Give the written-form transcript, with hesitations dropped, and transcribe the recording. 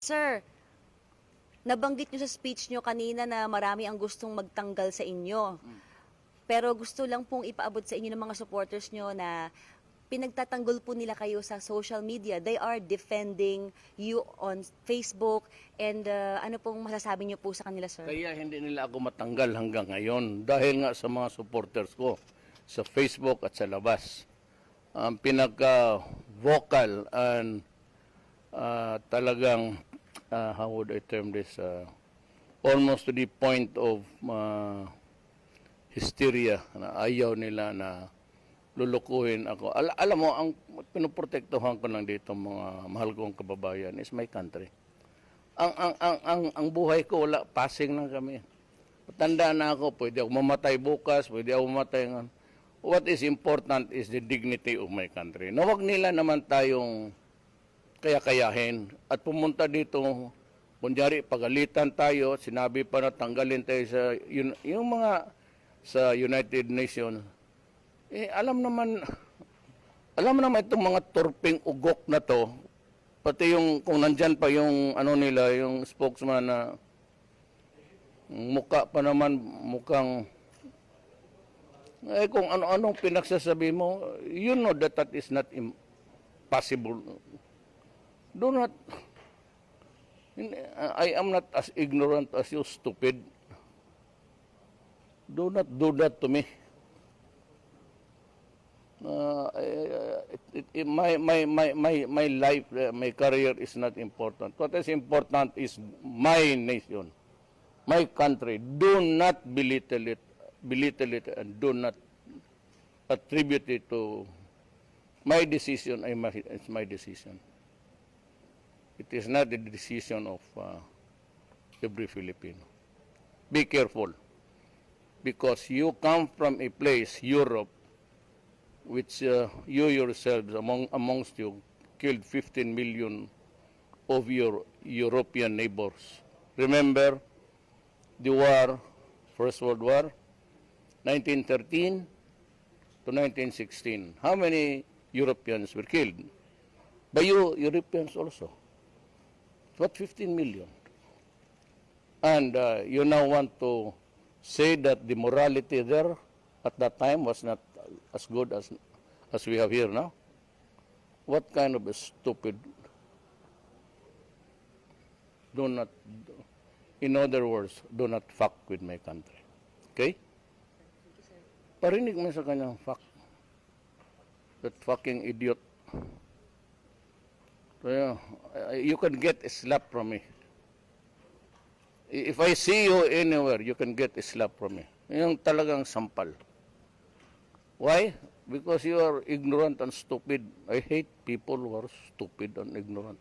Sir, nabanggit nyo sa speech nyo kanina na marami ang gustong magtanggal sa inyo. Pero gusto lang pong ipaabot sa inyo ng mga supporters nyo na pinagtatanggol po nila kayo sa social media. They are defending you on Facebook. And ano pong masasabi nyo po sa kanila, sir? Kaya hindi nila ako matanggal hanggang ngayon dahil nga sa mga supporters ko sa Facebook at sa labas. Ang pinaka-vocal and talagang, how would I term this, almost to the point of hysteria na ayaw nila na lulukuhin ako. Alam mo, ang pinoprotektuhan ko lang dito mga mahal kong kababayan is my country. Ang buhay ko, wala, passing lang kami. Tanda na ako, pwede ako mamatay bukas, pwede ako mamatay nga. What is important is the dignity of my country. Na wag nila naman tayong kayakayahin at pumunta dito, kunyari pagalitan tayo, sinabi pa na tanggalin tayo sa yung mga sa United Nations. Alam naman itong mga turping ugok na to, pati yung kung nandyan pa yung ano nila, yung spokesman na mukha pa naman mukhang kung ano-anong pinagsasabi mo, you know that is not impossible. Do not, I am not as ignorant as you, stupid. Do not do that to me. My life, my career is not important. What is important is my nation, my country. Do not belittle it, and do not attribute it to my decision. It's my decision. It is not the decision of every Filipino. Be careful, because you come from a place, Europe, which you yourselves, amongst you, killed 15 million of your European neighbors. Remember the war, First World War, 1913 to 1916. How many Europeans were killed? By you, Europeans also. What, 15 million? And you now want to say that the morality there at that time was not as good as we have here now? What kind of a stupid... Do not, in other words, do not fuck with my country. Okay? Parinig mo sa kanyang fuck. That fucking idiot. You can get a slap from me. If I see you anywhere, you can get a slap from me. Yung talagang sampal. Why? Because you are ignorant and stupid. I hate people who are stupid and ignorant.